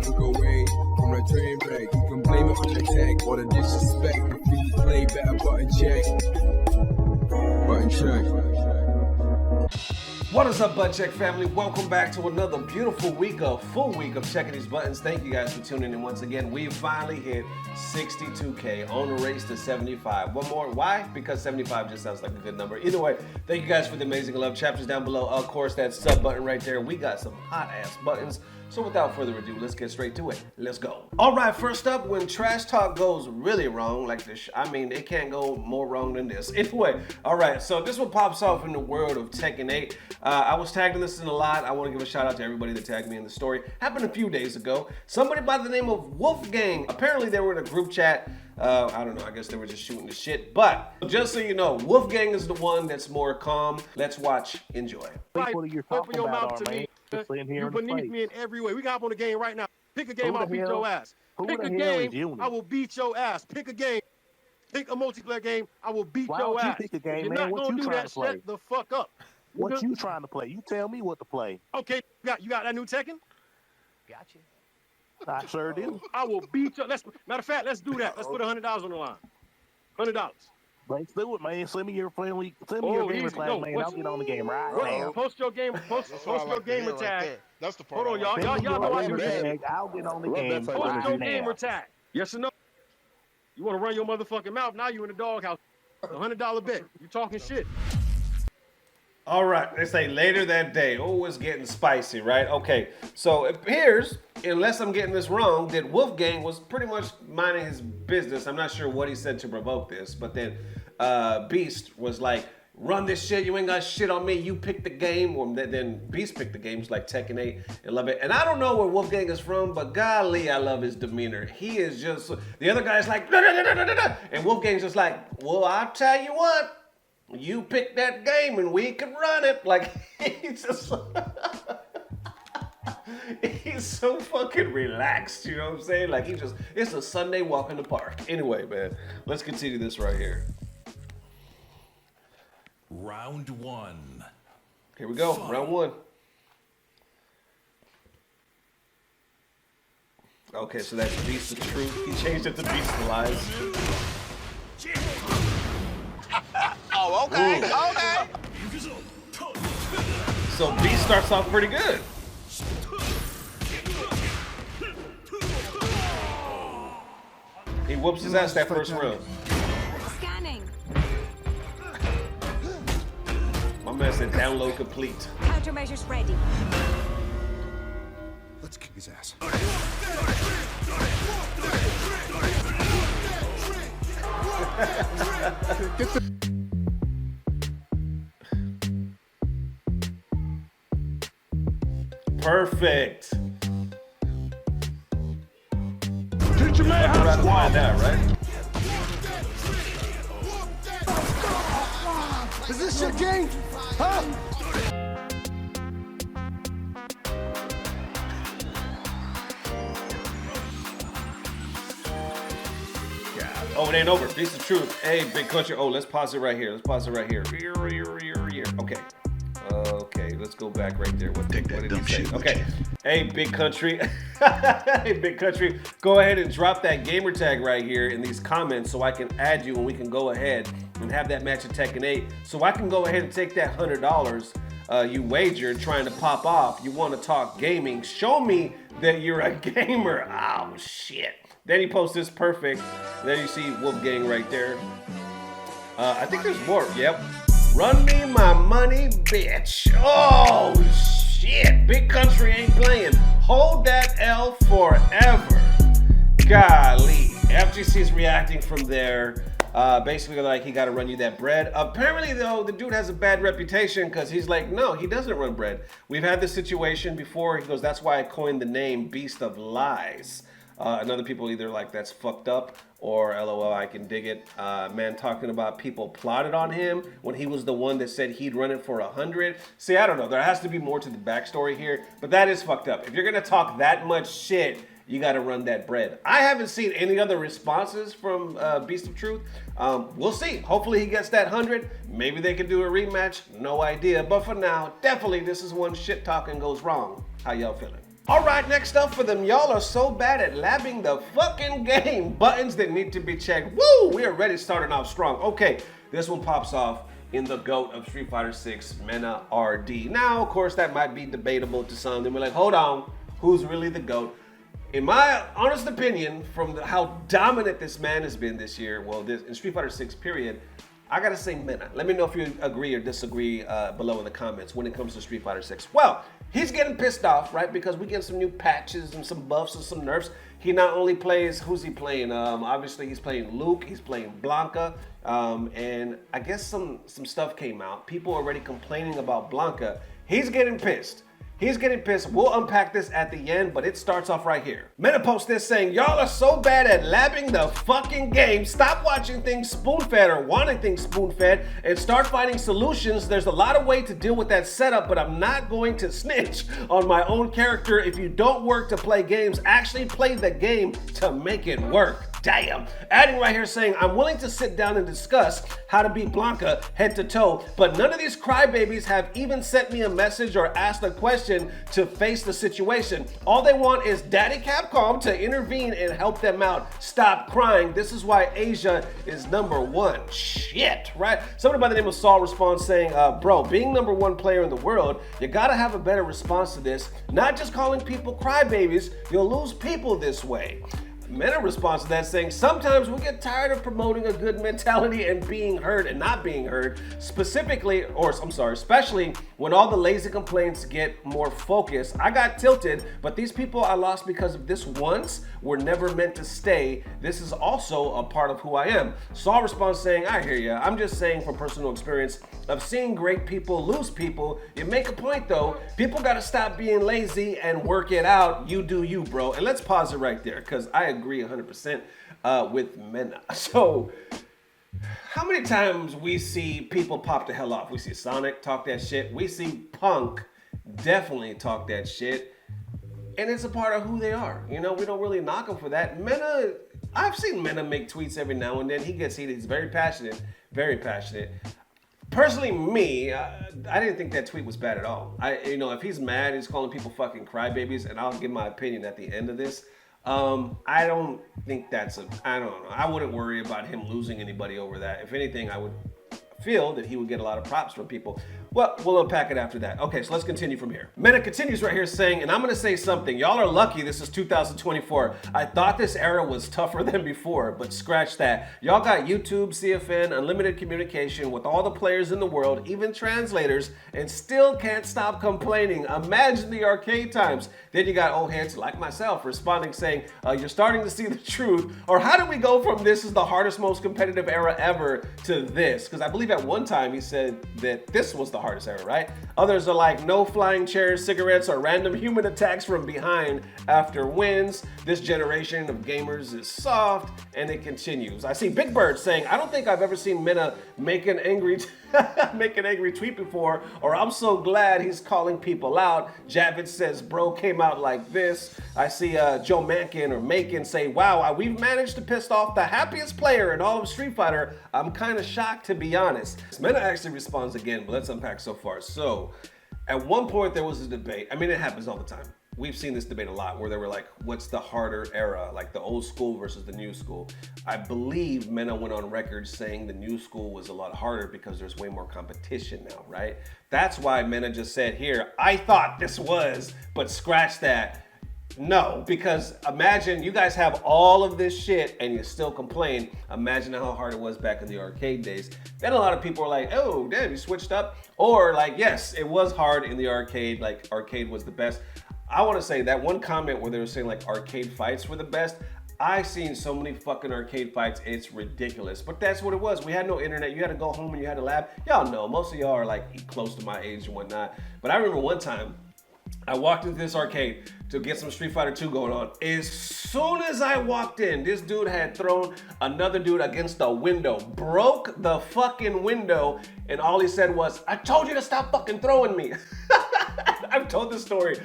look away from the train wreck. You can blame it on the tech or the disrespect. If you play better, button check. Button check. What is up, Butt Check family? Welcome back to another beautiful week, a full week of checking these buttons. Thank you guys for tuning in once again. We finally hit 62K on the race to 75. One more. Why? Because 75 just sounds like a good number. Either way, thank you guys for the amazing love. Chapters down below. Of course, that sub button right there. We got some hot ass buttons. So without further ado, let's get straight to it. Let's go. All right, first up, when trash talk goes really wrong, like this, I mean, it can't go more wrong than this. Anyway, all right, so this one pops off in the world of Tekken 8. I was tagged in this in a lot. I want to give a shout out to everybody that tagged me in the story. Happened a few days ago. Somebody by the name of Wolfgang, apparently they were in a group chat. I don't know, I guess they were just shooting the shit. But just so you know, Wolfgang is the one that's more calm. Let's watch, enjoy. What you're talking about, man? You're beneath me in every way. We got up on the game right now. Pick a game, I'll beat your ass. Pick a game, I will beat your ass. Pick a game. Pick a multiplayer game, I will beat your ass. Pick a game, You're man. not gonna do that. Shut the fuck up. What you trying to play? You tell me what to play. Okay, you got that new Tekken? Got you. I sure do. I will beat you. Matter of fact, let's do that. Let's put $100 on the line. $100. Let's do it, man. Send me your friendly. Send me your gamer tag, man. I'll get on the game right now. Post your game. Post your gamer tag. That's the part. Hold on, y'all know I do that. I'll get on the game. Post your gamer tag. Yes or no? You want to run your motherfucking mouth? Now you in the doghouse. $100 bet. You talking shit. All right, they say later that day. Oh, it's getting spicy, right? Okay, so it appears, unless I'm getting this wrong, that Wolfgang was pretty much minding his business. I'm not sure what he said to provoke this, but then Beast was like, run this shit, you ain't got shit on me, you pick the game. Or then Beast picked the games like Tekken 8 and love it. And I don't know where Wolfgang is from, but golly, I love his demeanor. He is just, the other guy's like, da, da, da, da, da, da. And Wolfgang's just like, well, I'll tell you what, you pick that game and we can run it. Like, he's just, he's so fucking relaxed, you know what I'm saying? Like, it's a Sunday walk in the park. Anyway, man, let's continue this right here. Round one. Here we go, round one. Okay, so that's Beast of Truth. He changed it to Beast of Lies. Oh, okay, okay. So Beast starts off pretty good. He whoops his ass that first round. Scanning. My man said download complete. Countermeasures ready. Let's kick his ass. Perfect. Teach your man how to find out, right? Is this your game? Huh? Oh, it ain't over. Beast of Truth. Hey, big country. Oh, let's pause it right here. Let's pause it right here. Okay. Okay, let's go back right there. What did he say? Okay. Hey, big country. Hey, big country. Go ahead and drop that gamer tag right here in these comments so I can add you and we can go ahead and have that match at Tekken 8. So I can go ahead and take that $100 you wagered trying to pop off. You want to talk gaming. Show me that you're a gamer. Oh, shit. Then he posts this perfect. There you see Wolfgang right there. I think there's more. Yep. Run me my money, bitch. Oh, shit. Big country ain't playing. Hold that L forever. Golly. FGC's reacting from there. Basically, like, he got to run you that bread. Apparently, though, the dude has a bad reputation because he's like, no, he doesn't run bread. We've had this situation before. He goes, that's why I coined the name Beast of Lies. And other people either like, that's fucked up, or LOL, I can dig it. Man talking about people plotted on him when he was the one that said he'd run it for 100. See, I don't know. There has to be more to the backstory here, but that is fucked up. If you're gonna talk that much shit, you gotta run that bread. I haven't seen any other responses from Beast of Truth. We'll see. Hopefully he gets that 100. Maybe they can do a rematch. No idea. But for now, definitely this is one shit talking goes wrong. How y'all feeling? All right, next up for them, y'all are so bad at labbing the fucking game. Buttons that need to be checked. Woo, we are ready starting off strong. Okay, this one pops off in the GOAT of Street Fighter 6, MenaRD. Now, of course, that might be debatable to some. They'll be like, hold on, who's really the GOAT? In my honest opinion, from how dominant this man has been this year, well, in Street Fighter 6 period, I gotta say Mena. Let me know if you agree or disagree below in the comments when it comes to Street Fighter 6. Well, he's getting pissed off, right? Because we get some new patches and some buffs and some nerfs. He not only plays, who's he playing? Obviously he's playing Luke, he's playing Blanca, and I guess some stuff came out. People already complaining about Blanca. He's getting pissed. He's getting pissed. We'll unpack this at the end, but it starts off right here. Mena posts this saying, y'all are so bad at labbing the fucking game. Stop watching things spoon-fed or wanting things spoon-fed and start finding solutions. There's a lot of ways to deal with that setup, but I'm not going to snitch on my own character. If you don't work to play games, actually play the game to make it work. Damn. Adding right here saying, I'm willing to sit down and discuss how to beat Blanca head to toe, but none of these crybabies have even sent me a message or asked a question to face the situation. All they want is Daddy Capcom to intervene and help them out. Stop crying. This is why Asia is #1. Shit, right? Somebody by the name of Saul responds saying, bro, being #1 player in the world, you gotta have a better response to this. Not just calling people crybabies, you'll lose people this way. Mena responds to that saying, sometimes we get tired of promoting a good mentality and being heard and not being heard, especially when all the lazy complaints get more focused. I got tilted, but these people I lost because of this once were never meant to stay. This is also a part of who I am. Saul responds saying, I hear ya. I'm just saying from personal experience of seeing great people lose people. You make a point though. People gotta stop being lazy and work it out. You do you, bro. And let's pause it right there because I agree 100% with Mena. So, how many times we see people pop the hell off? We see Sonic talk that shit. We see Punk definitely talk that shit. And it's a part of who they are. You know, we don't really knock them for that. Mena, I've seen Mena make tweets every now and then. He gets heated. He's very passionate. Very passionate. Personally, me, I didn't think that tweet was bad at all. If he's mad, he's calling people fucking crybabies, and I'll give my opinion at the end of this. I don't think I don't know. I wouldn't worry about him losing anybody over that. If anything, I would feel that he would get a lot of props from people. Well, we'll unpack it after that. Okay, so let's continue from here. Mena continues right here saying, and I'm gonna say something. Y'all are lucky this is 2024. I thought this era was tougher than before, but scratch that. Y'all got YouTube, CFN, unlimited communication with all the players in the world, even translators, and still can't stop complaining. Imagine the arcade times. Then you got old heads like myself responding saying, you're starting to see the truth. Or how do we go from this is the hardest, most competitive era ever to this? Because I believe at one time he said that this was the hardest era, right? Others are like no flying chairs, cigarettes, or random human attacks from behind after wins. This generation of gamers is soft, and it continues. I see Big Bird saying, I don't think I've ever seen Mena make an angry tweet before, or I'm so glad he's calling people out. Javid says, bro came out like this. I see Joe Mankin or Macon say, wow, we've managed to piss off the happiest player in all of Street Fighter. I'm kind of shocked, to be honest. Mena actually responds again, but let's unpack so far. So, at one point there was a debate. I mean, it happens all the time. We've seen this debate a lot where they were like, what's the harder era? Like the old school versus the new school. I believe Mena went on record saying the new school was a lot harder because there's way more competition now, right? That's why Mena just said here, I thought this was, but scratch that. No, because imagine you guys have all of this shit and you still complain. Imagine how hard it was back in the arcade days. Then a lot of people are like, oh, damn, you switched up. Or like, yes, it was hard in the arcade. Like arcade was the best. I want to say that one comment where they were saying like arcade fights were the best. I've seen so many fucking arcade fights, it's ridiculous. But that's what it was. We had no internet. You had to go home and you had to lab. Y'all know, most of y'all are like close to my age and whatnot. But I remember one time, I walked into this arcade to get some Street Fighter 2 going on. As soon as I walked in, this dude had thrown another dude against the window, broke the fucking window, and all he said was, I told you to stop fucking throwing me. I've told this story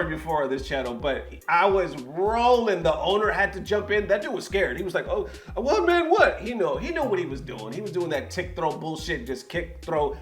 before on this channel, but I was rolling. The owner had to jump in. That dude was scared. He was like, oh, well, man, what? He knew what he was doing. He was doing that tick throw bullshit, just kick throw,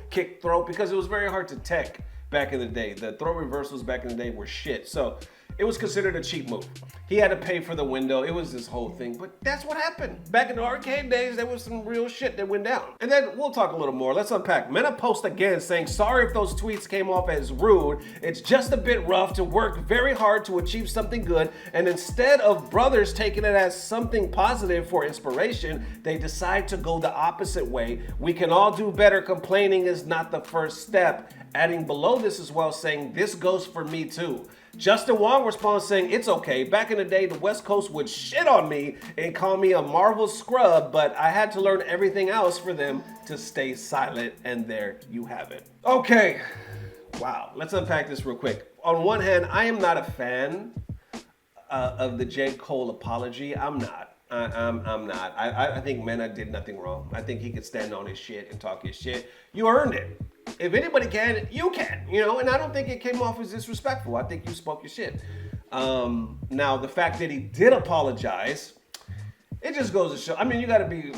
because it was very hard to tech back in the day. The throw reversals back in the day were shit. So it was considered a cheap move. He had to pay for the window. It was this whole thing, but that's what happened. Back in the arcade days, there was some real shit that went down. And then we'll talk a little more. Let's unpack. Mena post again saying, sorry if those tweets came off as rude. It's just a bit rough to work very hard to achieve something good. And instead of brothers taking it as something positive for inspiration, they decide to go the opposite way. We can all do better. Complaining is not the first step. Adding below this as well, saying, this goes for me too. Justin Wong responds saying, it's okay. Back in the day, the West Coast would shit on me and call me a Marvel scrub, but I had to learn everything else for them to stay silent, and there you have it. Okay, wow, let's unpack this real quick. On one hand, I am not a fan of the J. Cole apology. I'm not. I'm not. I think Mena did nothing wrong. I think he could stand on his shit and talk his shit. You earned it. If anybody can, you can, you know, and I don't think it came off as disrespectful. I think you spoke your shit. Now, the fact that he did apologize, it just goes to show, I mean, you gotta be,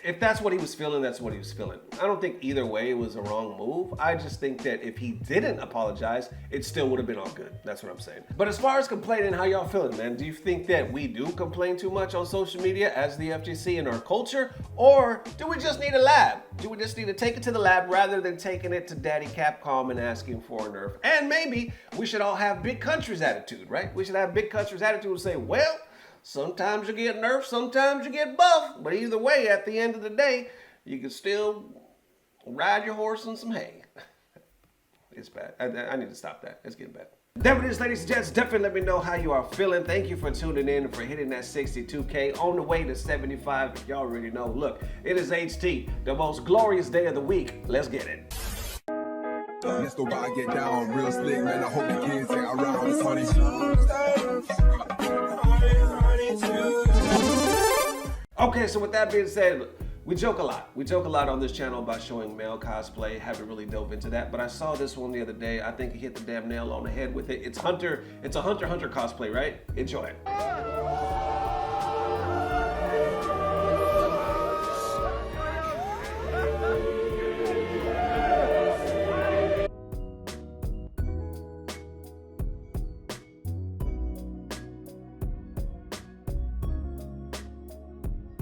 if that's what he was feeling, that's what he was feeling. I don't think either way it was a wrong move. I just think that if he didn't apologize, it still would have been all good. That's what I'm saying. But as far as complaining, how y'all feeling, man? Do you think that we do complain too much on social media as the FGC in our culture? Or do we just need a lab? Do we just need to take it to the lab rather than taking it to Daddy Capcom and asking for a nerf? And maybe we should all have big country's attitude, right? We should have big country's attitude and say, well, sometimes you get nerfed, sometimes you get buffed. But either way, at the end of the day, you can still ride your horse in some hay. It's bad. I need to stop that. It's getting bad. There it is, ladies and gents. Definitely let me know how you are feeling. Thank you for tuning in and for hitting that 62K. On the way to 75, y'all already know. Look, it is HT, the most glorious day of the week. Let's get it. Let's go by, get down, real slick, man. I hope the kids ain't around. It's honey. Okay, so with that being said, we joke a lot. We joke a lot on this channel about showing male cosplay. Haven't really dove into that, but I saw this one the other day. I think he hit the damn nail on the head with it. It's a Hunter cosplay, right? Enjoy it.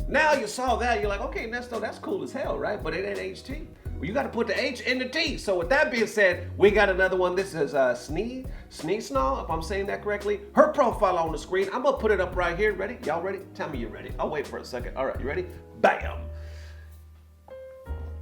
Now you saw that, you're like, okay, Nesto, that's cool as hell, right? But it ain't HT. Well, you got to put the H in the T. So with that being said, we got another one. This is Sneesnaw, if I'm saying that correctly. Her profile on the screen. I'm gonna put it up right here. Ready? Y'all ready? Tell me you're ready. I'll wait for a second. All right, you ready? Bam.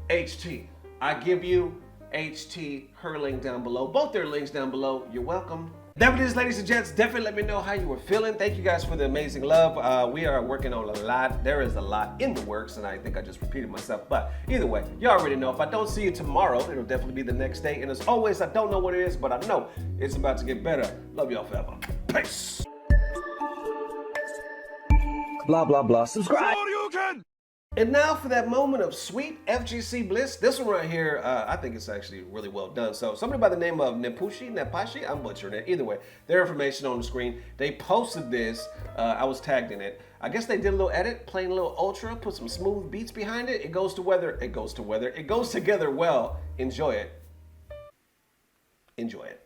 HT. I give you HT, her link down below. Both their links down below. You're welcome. There it is, ladies and gents. Definitely let me know how you were feeling. Thank you guys for the amazing love. We are working on a lot. There is a lot in the works, and I think I just repeated myself. But either way, you already know. If I don't see you tomorrow, it'll definitely be the next day. And as always, I don't know what it is, but I know it's about to get better. Love y'all forever. Peace. Blah, blah, blah. Subscribe. And now for that moment of sweet FGC Bliss. This one right here, I think it's actually really well done. So somebody by the name of Nepashi, I'm butchering it. Either way, their information on the screen. They posted this. I was tagged in it. I guess they did a little edit, playing a little ultra, put some smooth beats behind it. It goes together well. Enjoy it. Enjoy it.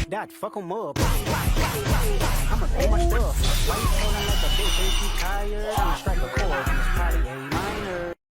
That fuck 'em up. I'ma pay my stuff. Why you feeling like a bitch? Ain't you tired? I'ma strike a chord.